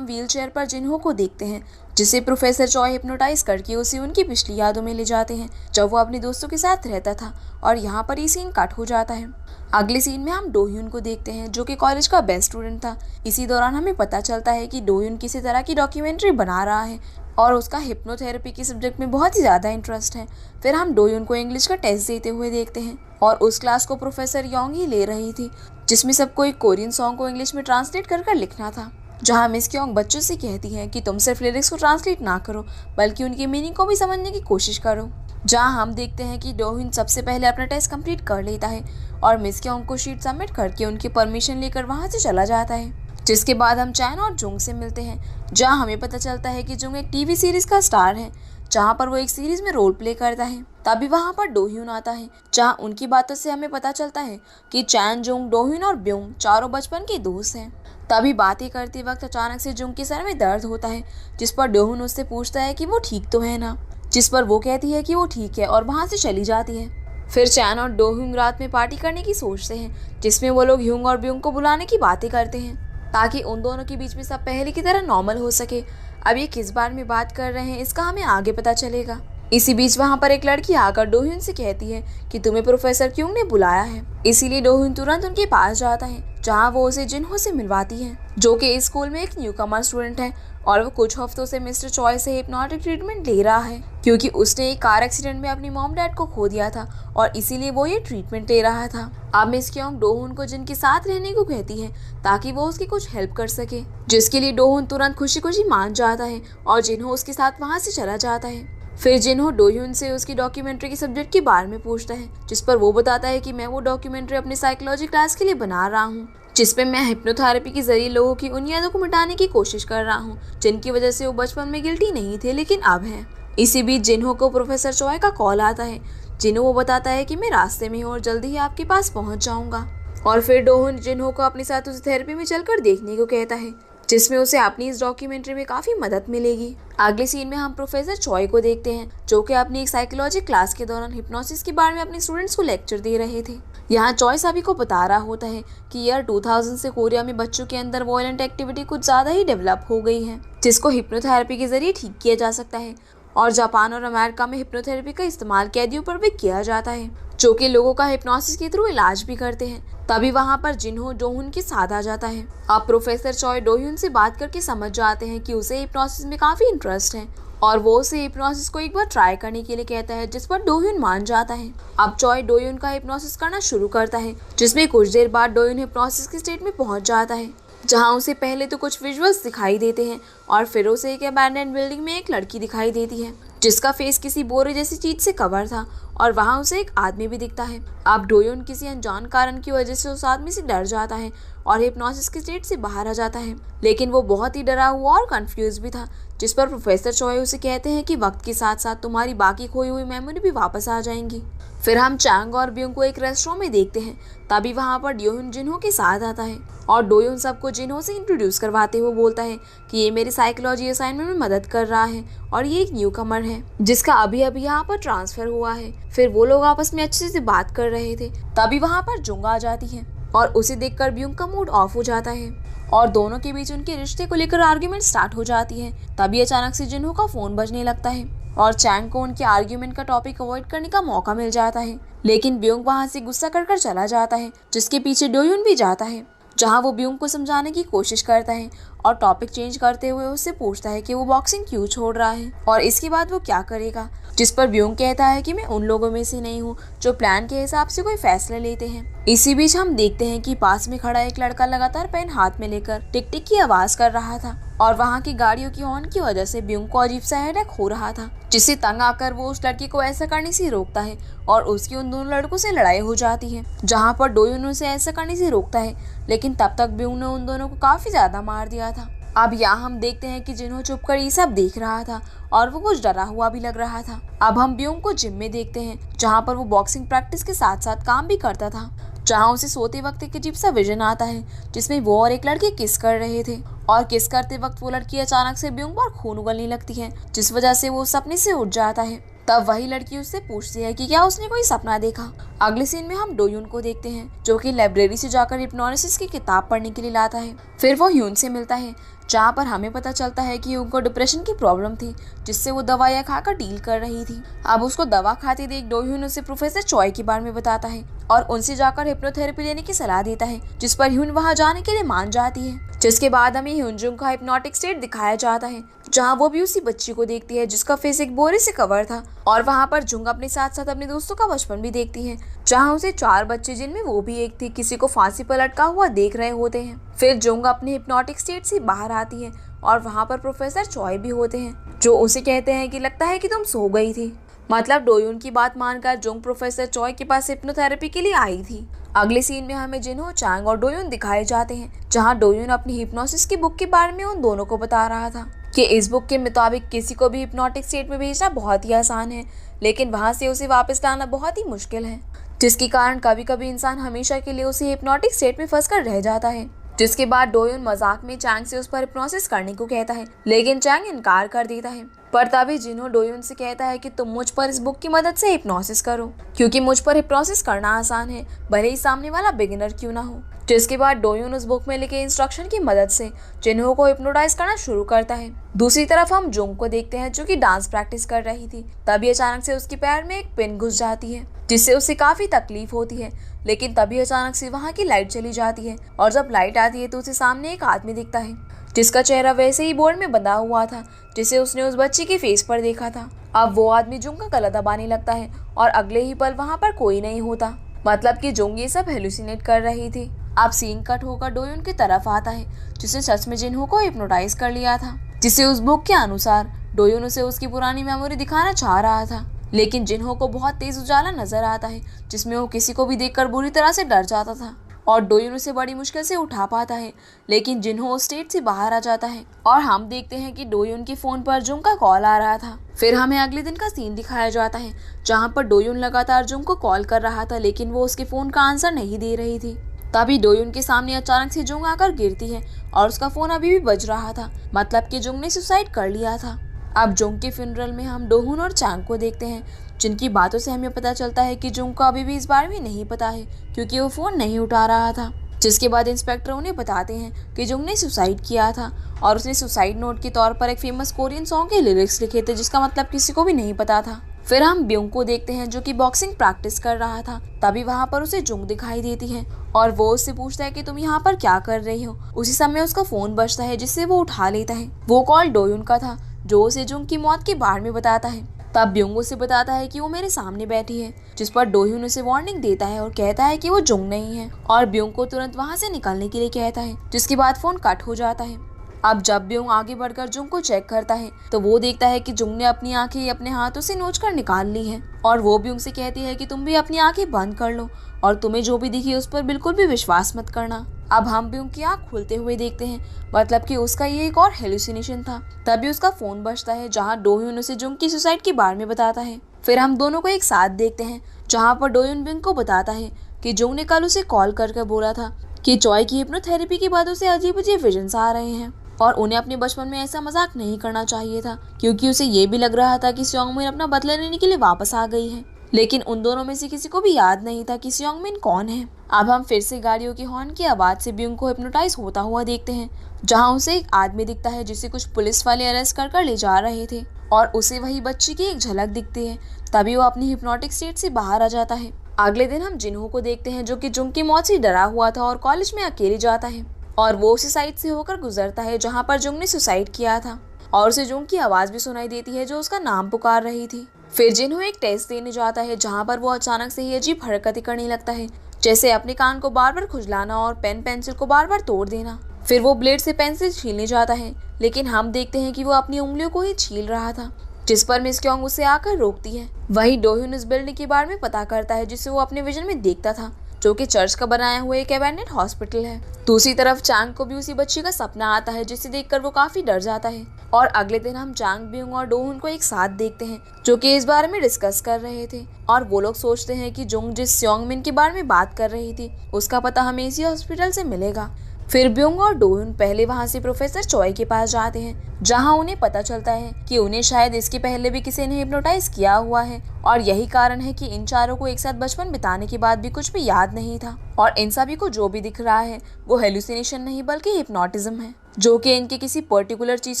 हम व्हीलचेयर पर जिन्हो को देखते हैं, जिसे प्रोफेसर चॉय हिप्नोटाइज करके उसे उनकी पिछली यादों में ले जाते हैं जब वो अपने दोस्तों के साथ रहता था। और यहाँ पर ये सीन कट हो जाता है। अगले सीन में हम डोह्यून को देखते हैं, जो कि कॉलेज का बेस्ट स्टूडेंट था। इसी दौरान हमें पता चलता है कि डोह्यून किसी तरह की डॉक्यूमेंट्री बना रहा है और उसका हिप्नोथेरेपी के सब्जेक्ट में बहुत ही ज़्यादा इंटरेस्ट है। फिर हम डोह्यून को इंग्लिश का टेस्ट देते हुए देखते हैं और उस क्लास को प्रोफेसर योंग ही ले रही थी, जिसमें सबको एक कोरियन सॉन्ग को इंग्लिश में ट्रांसलेट कर लिखना था। जहाँ मिस क्योंग बच्चों से कहती है कि तुम सिर्फ लिरिक्स को ट्रांसलेट ना करो, बल्कि उनकी मीनिंग को भी समझने की कोशिश करो। जहाँ हम देखते हैं कि डोह्यून सबसे पहले अपना टेस्ट कंप्लीट कर लेता है और मिस क्योंग को शीट सबमिट करके उनकी परमिशन लेकर वहाँ से चला जाता है। जिसके बाद हम चैन और जुंग से मिलते हैं, जहाँ हमें पता चलता है कि जुंग एक टीवी सीरीज का स्टार है, जहाँ पर वो एक सीरीज में रोल प्ले करता है। तभी वहाँ पर डोह्यून आता है, जहाँ उनकी बातों से हमें पता चलता है कि चैन, जुंग, डोह्यून और ब्योंग चारों बचपन के दोस्त हैं। तभी बातें करते वक्त अचानक से जुंग के सर में दर्द होता है, जिस पर डोह्यून उससे पूछता है कि वो ठीक तो है ना, जिस पर वो कहती है कि वो ठीक है और वहाँ से चली जाती है। फिर चैन और डोह्यून रात में पार्टी करने की सोचते हैं, जिसमें वो लोग ह्यूंग और ब्योंग को बुलाने की बातें करते हैं ताकि उन दोनों के बीच में सब पहले की तरह नॉर्मल हो सके। अब ये किस बारे में बात कर रहे हैं इसका हमें आगे पता चलेगा। इसी बीच वहाँ पर एक लड़की आकर डोह्यून से कहती है कि तुम्हें प्रोफेसर क्योंग ने बुलाया है। इसीलिए डोह्यून तुरंत उनके पास जाता है, जहाँ वो उसे जिन्हो से मिलवाती है, जो कि इस स्कूल में एक न्यूकमर स्टूडेंट है और वो कुछ हफ्तों से मिस्टर चॉय से हिप्नोटिक ट्रीटमेंट ले रहा है, क्योंकि उसने एक कार एक्सीडेंट में अपनी मॉम डैड को खो दिया था और इसीलिए वो ये ट्रीटमेंट ले रहा था। अब मिस क्योंग डोह्यून को जिन के साथ रहने को कहती है ताकि वो उसकी कुछ हेल्प कर सके, जिसके लिए डोह्यून तुरंत खुशी खुशी मान जाता है और जिन्हो उसके साथ वहाँ से चला जाता है। फिर जिन्हो डोह्यून से उसकी डॉक्यूमेंट्री के सब्जेक्ट के बारे में पूछता है, जिस पर वो बताता है कि मैं वो डॉक्यूमेंट्री अपनी साइकोलॉजी क्लास के लिए बना रहा हूँ, जिसपे मैं हिप्नोथेरेपी के जरिए लोगों की उन यादों को मिटाने की कोशिश कर रहा हूँ जिनकी वजह से वो बचपन में गिल्टी नहीं थे लेकिन अब है। इसी बीच जिन्हो को प्रोफेसर चॉय का कॉल आता है, जिन्हो वो बताता है कि मैं रास्ते में हूँ और जल्दी ही आपके पास पहुँच जाऊँगा। और फिर डोह्यून जिन्हो को अपने साथ उसे थेरेपी में चलकर देखने को कहता है, जिसमें उसे अपनी इस डॉक्यूमेंट्री में काफ़ी मदद मिलेगी। अगले सीन में हम प्रोफेसर चॉय को देखते हैं, जो कि अपनी एक साइकोलॉजी क्लास के दौरान हिप्नोसिस के बारे में अपने स्टूडेंट्स को लेक्चर दे रहे थे। यहाँ चॉय सभी को बता रहा होता है कि ईयर 2000 से कोरिया में बच्चों के अंदर वॉयलेंट एक्टिविटी कुछ ज़्यादा ही डेवलप हो गई है, जिसको हिप्नोथेरेपी के जरिए ठीक किया जा सकता है। और जापान और अमेरिका में हिप्नोथेरेपी का इस्तेमाल कैदियों पर भी किया जाता है, जो कि लोगों का हिप्नोसिस के थ्रू इलाज भी करते हैं। तभी वहाँ पर जिन्हो डोह्यून के साथ आ जाता है। अब प्रोफेसर चॉय डोह्यून से बात करके समझ जाते हैं कि उसे हिप्नोसिस में काफ़ी इंटरेस्ट है और वो उसे हिप्नोसिस को एक बार ट्राई करने के लिए कहता है, जिस पर डोह्यून मान जाता है। अब चॉय डोह्यून का हिप्नोसिस करना शुरू करता है, जिसमें कुछ देर बाद डोह्यून हिप्नोसिस के स्टेट में पहुंच जाता है, जहां उसे पहले तो कुछ विजुअल्स दिखाई देते हैं और फिर उसे एक अबैंडन्ड बिल्डिंग में एक लड़की दिखाई देती है, जिसका फेस किसी बोरे जैसी चीज से कवर था और वहां उसे एक आदमी भी दिखता है। अब डोह्यून किसी अनजान कारण की वजह से उस आदमी से डर जाता है और हिप्नोसिस के स्टेट से बाहर आ जाता है, लेकिन वो बहुत ही डरा हुआ और कंफ्यूज भी था, जिस पर प्रोफेसर चॉय उसे कहते हैं कि वक्त के साथ साथ तुम्हारी बाकी खोई हुई मेमोरी भी वापस आ जाएंगी। फिर हम चांग और ब्योंग को एक रेस्टोरेंट में देखते हैं। तभी वहाँ पर डोह्यून जिन्हो के साथ आता है और डोह्यून सबको जिन्हो से इंट्रोड्यूस करवाते हुए बोलता है कि ये मेरी साइकोलॉजी असाइनमेंट में मदद कर रहा है और ये एक न्यू कमर है जिसका अभी अभी यहाँ पर ट्रांसफर हुआ है। फिर वो लोग आपस में अच्छे से बात कर रहे थे। तभी वहाँ पर जुंग आ जाती है और उसे देखकर ब्योंग का मूड ऑफ हो जाता है और दोनों के बीच उनके रिश्ते को लेकर आर्ग्यूमेंट स्टार्ट हो जाती है। तभी अचानक से जिन्हो का फोन बजने लगता है और चैंग को उनके आर्ग्यूमेंट का टॉपिक अवॉइड करने का मौका मिल जाता है, लेकिन ब्योंग वहां से गुस्सा कर चला जाता है, जिसके पीछे डोह्यून भी जाता है, जहां वो ब्योंग को समझाने की कोशिश करता है और टॉपिक चेंज करते हुए उससे पूछता है कि वो बॉक्सिंग क्यों छोड़ रहा है और इसके बाद वो क्या करेगा, जिस पर ब्योंग कहता है कि मैं उन लोगों में से नहीं हूँ जो प्लान के हिसाब से कोई फैसला लेते हैं। इसी बीच हम देखते हैं कि पास में खड़ा एक लड़का लगातार पेन हाथ में लेकर टिक टिक की आवाज कर रहा था और वहाँ की गाड़ियों की हॉर्न की वजह से ब्योंग को अजीब सा हेडेक हो रहा था, जिससे तंग आकर वो उस लड़की को ऐसा करने से रोकता है और उसकी उन दोनों लड़कों से लड़ाई हो जाती है, जहाँ पर डोह्यून उसे ऐसा करने से रोकता है, लेकिन तब तक ब्योंग ने उन दोनों को काफी ज्यादा मार दिया था। अब यहाँ हम देखते हैं कि जिन्हो चुप कर ये सब देख रहा था और वो कुछ डरा हुआ भी लग रहा था। अब हम ब्योंग को जिम में देखते हैं, जहाँ पर वो बॉक्सिंग प्रैक्टिस के साथ साथ काम भी करता था, जहाँ उसे सोते वक्त एक अजीब सा विजन आता है जिसमें वो और एक लड़की किस कर रहे थे और किस करते वक्त वो लड़की अचानक से ब्योंग पर खून उगलने लगती है, जिस वजह से वो सपने से उठ जाता है। तब वही लड़की उससे पूछती है कि क्या उसने कोई सपना देखा। अगले सीन में हम डोयुन को देखते हैं जो कि लाइब्रेरी से जाकर हिप्नोसिस की किताब पढ़ने के लिए लाता है। फिर वो ह्यून से मिलता है जहाँ पर हमें पता चलता है कि उनको डिप्रेशन की प्रॉब्लम थी जिससे वो दवाइयाँ खाकर डील कर रही थी। अब उसको दवा खाते देख डोह्यून उसे प्रोफेसर चॉय के बारे में बताता है और उनसे जाकर हिप्नोथेरेपी लेने की सलाह देता है, जिस पर ह्यून वहाँ जाने के लिए मान जाती है। जिसके बाद हमें ह्यूनजुंग का हिप्नोटिक स्टेट दिखाया जाता है जहाँ वो भी उसी बच्ची को देखती है जिसका फेस एक बोरे से कवर था, और वहाँ पर जुंग अपने साथ साथ अपने दोस्तों का बचपन भी देखती है जहाँ उसे 4 बच्चे जिनमें वो भी एक थी किसी को फांसी पर लटका हुआ देख रहे होते हैं। फिर जुंग अपने हिप्नोटिक स्टेट से बाहर आती है और वहाँ पर प्रोफेसर चॉय भी होते हैं जो उसे कहते हैं कि लगता है कि तुम सो गई थी। मतलब डोयुन की बात मानकर जुंग प्रोफेसर चॉय के पास हिप्नोथेरेपी के लिए आई थी। अगले सीन में हमें जिन्हो, चांग और डोयुन दिखाए जाते हैं जहाँ डोयुन अपनी हिप्नोसिस की बुक के बारे में उन दोनों को बता रहा था कि इस बुक के मुताबिक किसी को भी हिप्नोटिक स्टेट में भेजना बहुत ही आसान है, लेकिन वहाँ से उसे वापस लाना बहुत ही मुश्किल है, जिसके कारण कभी कभी इंसान हमेशा के लिए उसे हिप्नोटिक स्टेट में फंस कर रह जाता है। जिसके बाद डोयुन मजाक में चैंग से उस पर हिप्नोसिस करने को कहता है, लेकिन चैंग इनकार कर देता है। पर तभी जिन्हो डोयुन से कहता है कि तुम मुझ पर इस बुक की मदद से हिप्नोसिस करो, क्योंकि मुझ पर हिप्नोसिस करना आसान है, भले ही सामने वाला बिगिनर क्यों ना हो। जिसके बाद डोयुन उस बुक में लिखे इंस्ट्रक्शन की मदद से जिन्हो को हिप्नोटाइज करना शुरू करता है। दूसरी तरफ हम जुंग को देखते हैं जो कि डांस प्रैक्टिस कर रही थी। तभी अचानक से उसके पैर में एक पिन घुस जाती है जिससे उसे काफी तकलीफ होती है, लेकिन तभी अचानक से वहाँ की लाइट चली जाती है और जब लाइट आती है तो उसे सामने एक आदमी दिखता है जिसका चेहरा वैसे ही बोर्ड में बंधा हुआ था जिसे उसने उस बच्ची के फेस पर देखा था। अब वो आदमी जुंग का गला दबाने लगता है और अगले ही पल वहाँ पर कोई नहीं होता, मतलब कि जुंग ये सब हेलुसिनेट कर रही थी। अब सीन कट होकर डोयुन की तरफ आता है जिसने सच में जिन्हो को हिप्नोटाइज कर लिया था, जिसे उस बुक के अनुसार डोयुन उसे उसकी पुरानी मेमोरी दिखाना चाह रहा था, लेकिन जिन्हो को बहुत तेज उजाला नजर आता है जिसमें वो किसी को भी देखकर बुरी तरह से डर जाता था और डोयुन उसे बड़ी मुश्किल से उठा पाता है, लेकिन जिन्हो स्टेट से बाहर आ जाता है और हम देखते हैं कि डोयुन के फोन पर जुंग का कॉल आ रहा था। फिर हमें अगले दिन का सीन दिखाया जाता है जहाँ पर डोयुन लगातार जुंग को कॉल कर रहा था, लेकिन वो उसके फोन का आंसर नहीं दे रही थी। तभी डोयुन के सामने अचानक से जुंग आकर गिरती है और उसका फोन अभी भी बज रहा था, मतलब कि जुंग ने सुसाइड कर लिया था। अब जुंग के फ्यूनरल में हम डोहुन और चांग को देखते हैं जिनकी बातों से हमें पता चलता है कि जुंग को अभी भी इस बारे में नहीं पता है क्योंकि वो फोन नहीं उठा रहा था। जिसके बाद इंस्पेक्टर उन्हें बताते हैं कि जुंग ने सुसाइड किया था और उसने सुसाइड नोट के तौर पर एक फेमस कोरियन सॉन्ग के लिरिक्स लिखे थे जिसका मतलब किसी को भी नहीं पता था। फिर हम ब्यूंग को देखते हैं जो कि बॉक्सिंग प्रैक्टिस कर रहा था। तभी वहाँ पर उसे जुंग दिखाई देती है और वो उससे पूछता है कि तुम यहाँ पर क्या कर रही हो। उसी समय उसका फोन बजता है जिससे वो उठा लेता है। वो कॉल डोयुन का था जो उसे जुंग की मौत के बारे में बताता है। तब ब्यूंग उसे बताता है कि वो मेरे सामने बैठी है, जिस पर डोयुन उसे वार्निंग देता है और कहता है कि वो जुंग नहीं है और ब्यूंग को तुरंत वहाँ से निकलने के लिए कहता है, जिसके बाद फोन कट हो जाता है। अब जब ब्यूंग आगे बढ़कर जुंग को चेक करता है तो वो देखता है कि जुंग ने अपनी आंखें अपने हाथों से नोचकर निकाल ली हैं और वो ब्यूंग से कहती है कि तुम भी अपनी आंखें बंद कर लो और तुम्हें जो भी दिखी उस पर बिल्कुल भी विश्वास मत करना। अब हम ब्यूंग की आंख खुलते हुए देखते हैं, मतलब कि उसका ये एक और हेलुसिनेशन था। तभी उसका फोन बजता है जहाँ डोयुन उसे जुंग की सुसाइड के बारे में बताता है। फिर हम दोनों को एक साथ देखते हैं जहाँ पर डोयुन ब्यूंग को बताता है कि जुंग ने कल उसे कॉल करके बोला था कि चॉय की हिप्नोथेरेपी के बाद उसे अजीब अजीब विजन्स आ रहे हैं और उन्हें अपने बचपन में ऐसा मजाक नहीं करना चाहिए था क्योंकि उसे ये भी लग रहा था कि सियोंगमिन अपना बदला लेने के लिए वापस आ गई है, लेकिन उन दोनों में से किसी को भी याद नहीं था कि सियोंगमिन कौन है। अब हम फिर से गाड़ियों की हॉर्न की आवाज से ब्यूंग को हिप्नोटाइज होता हुआ देखते हैं जहाँ उसे एक आदमी दिखता है जिसे कुछ पुलिस वाले अरेस्ट कर ले जा रहे थे और उसे वही बच्ची की एक झलक दिखती है। तभी वो अपनी हिप्नोटिक स्टेट से बाहर आ जाता है। अगले दिन हम जिन्हो को देखते हैं जो कि जुंग की मौत से डरा हुआ था और कॉलेज में अकेले जाता है और वो उसी साइड से होकर गुजरता है जहाँ पर जुंग ने सुसाइड किया था और उसे जुंग की आवाज भी सुनाई देती है जो उसका नाम पुकार रही थी। फिर जिन्हो एक टेस्ट देने जाता है जहाँ पर वो अचानक से ही अजीब हरकतें करने लगता है, जैसे अपने कान को बार बार खुजलाना और पेन पेंसिल को बार बार तोड़ देना। फिर वो ब्लेड से पेंसिल छीलने जाता है, लेकिन हम देखते हैं कि वो अपनी उंगलियों को ही छील रहा था, जिस पर मिस क्योंग उसे आकर रोकती है। वही डोयुन इस बिल्डिंग के बारे में पता करता है जिसे वो अपने विजन में देखता था, जो कि चर्च का बनाया हुआ एक एबैंडन्ड हॉस्पिटल है। दूसरी तरफ चांग को भी उसी बच्ची का सपना आता है जिसे देखकर वो काफी डर जाता है और अगले दिन हम चांग, ब्यूंग और डोहुन को एक साथ देखते हैं जो कि इस बारे में डिस्कस कर रहे थे और वो लोग सोचते हैं कि जुंग जिस सियोंगमिन के बारे में बात कर रही थी उसका पता हमें इसी हॉस्पिटल से मिलेगा। फिर ब्योंग और डोयुन पहले वहाँ से प्रोफेसर चॉय के पास जाते हैं, जहाँ उन्हें पता चलता है कि उन्हें शायद इसके पहले भी किसी ने हिप्नोटाइज किया हुआ है और यही कारण है कि इन चारों को एक साथ बचपन बिताने के बाद भी कुछ भी याद नहीं था और इन सभी को जो भी दिख रहा है वो हेलुसिनेशन नहीं बल्कि हिप्नोटिज्म है, जो कि इनके किसी पर्टिकुलर चीज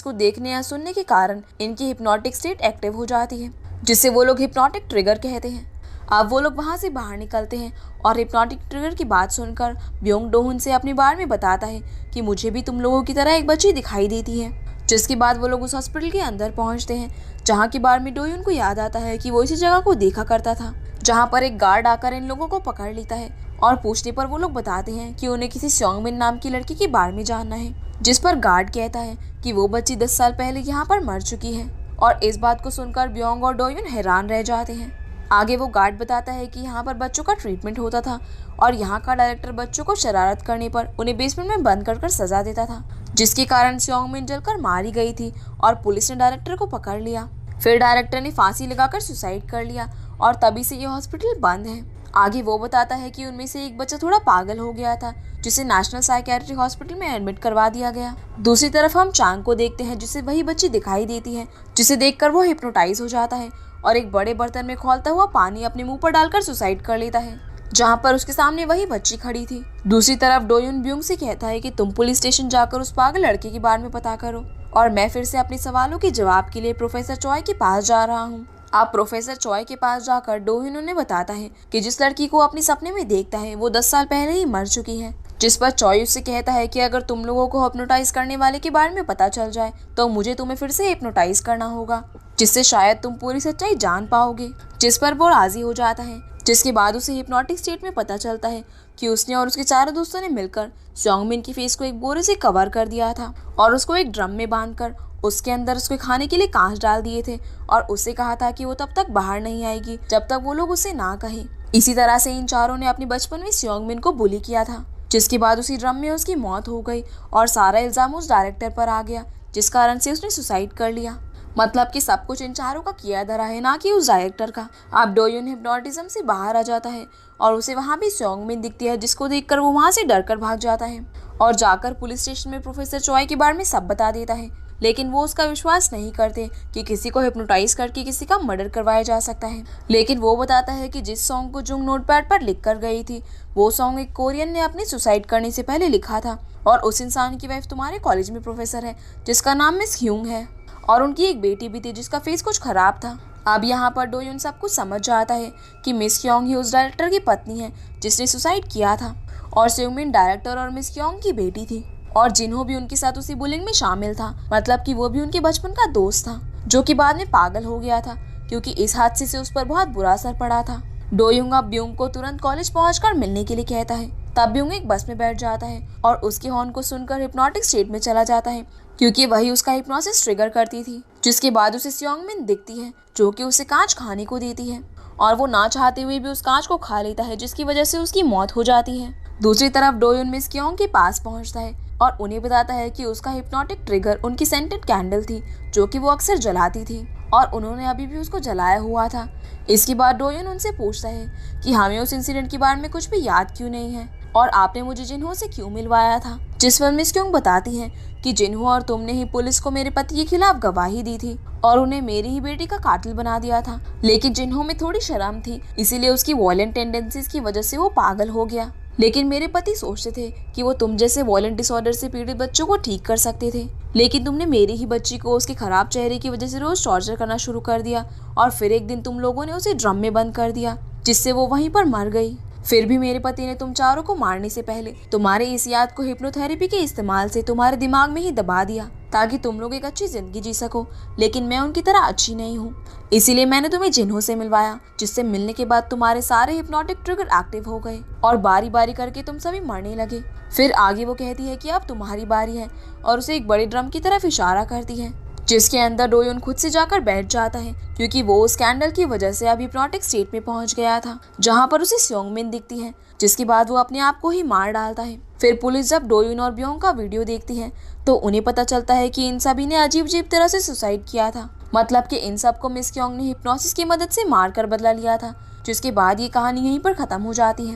को देखने या सुनने के कारण इनकी हिप्नोटिक स्टेट एक्टिव हो जाती है, जिसे वो लोग हिप्नोटिक ट्रिगर कहते हैं। अब वो लोग वहाँ से बाहर निकलते हैं और हिप्नोटिक ट्रिगर की बात सुनकर ब्योंग डोहुन से अपने बारे में बताता है कि मुझे भी तुम लोगों की तरह एक बच्ची दिखाई देती है। जिसके बाद वो लोग उस हॉस्पिटल के अंदर पहुँचते हैं, जहाँ के बारे में डोयुन को याद आता है कि वो इसी जगह को देखा करता था, जहाँ पर एक गार्ड आकर इन लोगों को पकड़ लेता है और पूछने पर वो लोग बताते हैं कि उन्हें किसी स्योंगमिन नाम की लड़की के बारे में जानना है, जिस पर गार्ड कहता है कि वो बच्ची 10 साल पहले यहाँ पर मर चुकी है। और इस बात को सुनकर ब्योंग और डोयुन हैरान रह जाते हैं। आगे वो गार्ड बताता है कि यहाँ पर बच्चों का ट्रीटमेंट होता था और यहाँ का डायरेक्टर बच्चों को शरारत करने पर उन्हें बेसमेंट में बंद कर सजा देता था, जिसके कारण स्योंगमिन जलकर मारी गई थी और पुलिस ने डायरेक्टर को पकड़ लिया। फिर डायरेक्टर ने फांसी लगाकर सुसाइड कर लिया और तभी से ये हॉस्पिटल बंद है। आगे वो बताता है कि उनमें से एक बच्चा थोड़ा पागल हो गया था, जिसे नेशनल साइकियाट्रिक हॉस्पिटल में एडमिट करवा दिया गया। दूसरी तरफ हम चांग को देखते हैं, जिसे वही बच्ची दिखाई देती है, जिसे देखकर वो हिप्नोटाइज हो जाता है और एक बड़े बर्तन में खौलता हुआ पानी अपने मुंह पर डालकर सुसाइड कर लेता है, जहाँ पर उसके सामने वही बच्ची खड़ी थी। दूसरी तरफ डोयुन ब्योंग से कहता है कि तुम पुलिस स्टेशन जाकर उस पागल लड़के के बारे में पता करो और मैं फिर से अपने सवालों के जवाब के लिए प्रोफेसर चॉय के पास जा रहा हूँ। आप प्रोफेसर चॉय के पास जाकर डोयुन उन्हें बताता है कि जिस लड़की को अपने सपने में देखता है वो 10 साल पहले ही मर चुकी है, जिस पर चॉय उससे कहता है कि अगर तुम लोगों को हिप्नोटाइज करने वाले के बारे में पता चल जाए तो मुझे तुम्हें फिर से हिप्नोटाइज करना होगा, जिससे शायद तुम पूरी सच्चाई जान पाओगे। जिस पर वो राजी हो जाता है, जिसके बाद उसे हिप्नोटिक स्टेट में पता चलता है कि उसने और उसके चारों दोस्तों ने मिलकर स्योंगमिन की फेस को एक बोरे से कवर कर दिया था और उसको एक ड्रम में बांधकर उसके अंदर उसके खाने के लिए कांच डाल दिए थे और उससे कहा था कि वो तब तक बाहर नहीं आएगी जब तक वो लोग उसे ना कहें। इसी तरह से इन चारों ने अपने बचपन में स्योंगमिन को बुली किया था, जिसके बाद उसी ड्रम में उसकी मौत हो गई और सारा इल्जाम उस डायरेक्टर पर आ गया, जिस कारण से उसने सुसाइड कर लिया। मतलब कि सब कुछ इन चारों का किया धरा है, ना कि उस डायरेक्टर का। अब डोयुन हिप्नोटिज्म से बाहर आ जाता है और उसे वहाँ भी स्योंगमिन दिखती है, जिसको देखकर वो वहाँ से डरकर भाग जाता है और जाकर पुलिस स्टेशन में प्रोफेसर चॉय के बारे में सब बता देता है। लेकिन वो उसका विश्वास नहीं करते कि किसी को हिप्नोटाइज करके किसी का मर्डर करवाया जा सकता है। लेकिन वो बताता है कि जिस सॉन्ग को जुंग नोटपैड पर लिख कर गई थी वो सॉन्ग एक कोरियन ने अपनी सुसाइड करने से पहले लिखा था और उस इंसान की वाइफ तुम्हारे कॉलेज में प्रोफेसर है, जिसका नाम मिस ह्यूंग है और उनकी एक बेटी भी थी जिसका फेस कुछ खराब था। अब यहाँ पर डोयुन सब कुछ समझ जाता है कि मिस ह्योंग ही उस डायरेक्टर की पत्नी है जिसने सुसाइड किया था और स्योंगमिन डायरेक्टर और मिस ह्योंग की बेटी थी और जिन्हों भी उनके साथ उसी बुलिंग में शामिल था, मतलब कि वो भी उनके बचपन का दोस्त था, जो कि बाद में पागल हो गया था क्योंकि इस हादसे से उस पर बहुत बुरा असर पड़ा था। डोयुन अब ब्योंग को तुरंत कॉलेज पहुंचकर मिलने के लिए कहता है। तब ब्योंग एक बस में बैठ जाता है और उसके हॉर्न को सुनकर हिप्नोटिक स्टेट में चला जाता है, क्योंकि वही उसका हिप्नोसिस ट्रिगर करती थी। जिसके बाद उसे स्योंगमिन दिखती है, जो कि उसे कांच खाने को देती है और वो ना चाहते हुए भी उस कांच को खा लेता है, जिसकी वजह से उसकी मौत हो जाती है। दूसरी तरफ डोयुन मिस क्योंग के पास पहुंचता है और उन्हें बताता है कि उसका हिप्नोटिक ट्रिगर उनकी सेंटेड कैंडल थी, जो कि वो अक्सर जलाती थी और उन्होंने अभी भी उसको जलाया हुआ था। इसके बाद डोयुन उनसे पूछता है कि हमें उस इंसिडेंट के बारे में कुछ भी याद क्यों नहीं है और आपने मुझे जिन्हों से क्यों मिलवाया था। जिस पर मिस क्योंग बताती है कि जिन्हों और तुमने ही पुलिस को मेरे पति के खिलाफ गवाही दी थी और उन्हें मेरी ही बेटी का कातिल बना दिया था, लेकिन जिन्हों में थोड़ी शर्म थी, इसीलिए उसकी वॉयलेंट टेंडेंसीज की वजह से वो पागल हो गया। लेकिन मेरे पति सोचते थे कि वो तुम जैसे वॉयलेंट डिसऑर्डर से पीड़ित बच्चों को ठीक कर सकते थे, लेकिन तुमने मेरी ही बच्ची को उसके खराब चेहरे की वजह से रोज टॉर्चर करना शुरू कर दिया और फिर एक दिन तुम लोगों ने उसे ड्रम में बंद कर दिया, जिससे वो वहीं पर मर गई। फिर भी मेरे पति ने तुम चारों को मारने से पहले तुम्हारे इस याद को हिप्नोथेरेपी के इस्तेमाल से तुम्हारे दिमाग में ही दबा दिया ताकि तुम लोग एक अच्छी जिंदगी जी सको, लेकिन मैं उनकी तरह अच्छी नहीं हूँ, इसीलिए मैंने तुम्हें जिन्हों से मिलवाया, जिससे मिलने के बाद तुम्हारे सारे हिप्नोटिक ट्रिगर एक्टिव हो गए और बारी बारी करके तुम सभी मरने लगे। फिर आगे वो कहती है कि अब तुम्हारी बारी है और उसे एक बड़े ड्रम की तरफ इशारा करती है, जिसके अंदर डोयुन खुद से जाकर बैठ जाता है क्योंकि वो उस कैंडल की वजह से अभी हिप्नोटिक स्टेट में पहुंच गया था, जहां पर उसे स्योंगमिन दिखती है, जिसके बाद वो अपने आप को ही मार डालता है। फिर पुलिस जब डोयुन और ब्योंग का वीडियो देखती है तो उन्हें पता चलता है कि इन सभी ने अजीब अजीब तरह से सुसाइड किया था, मतलब कि इन सबको मिस क्योंग ने हिप्नोसिस की मदद से मार कर बदला लिया था। जिसके बाद ये कहानी यहीं पर खत्म हो जाती है।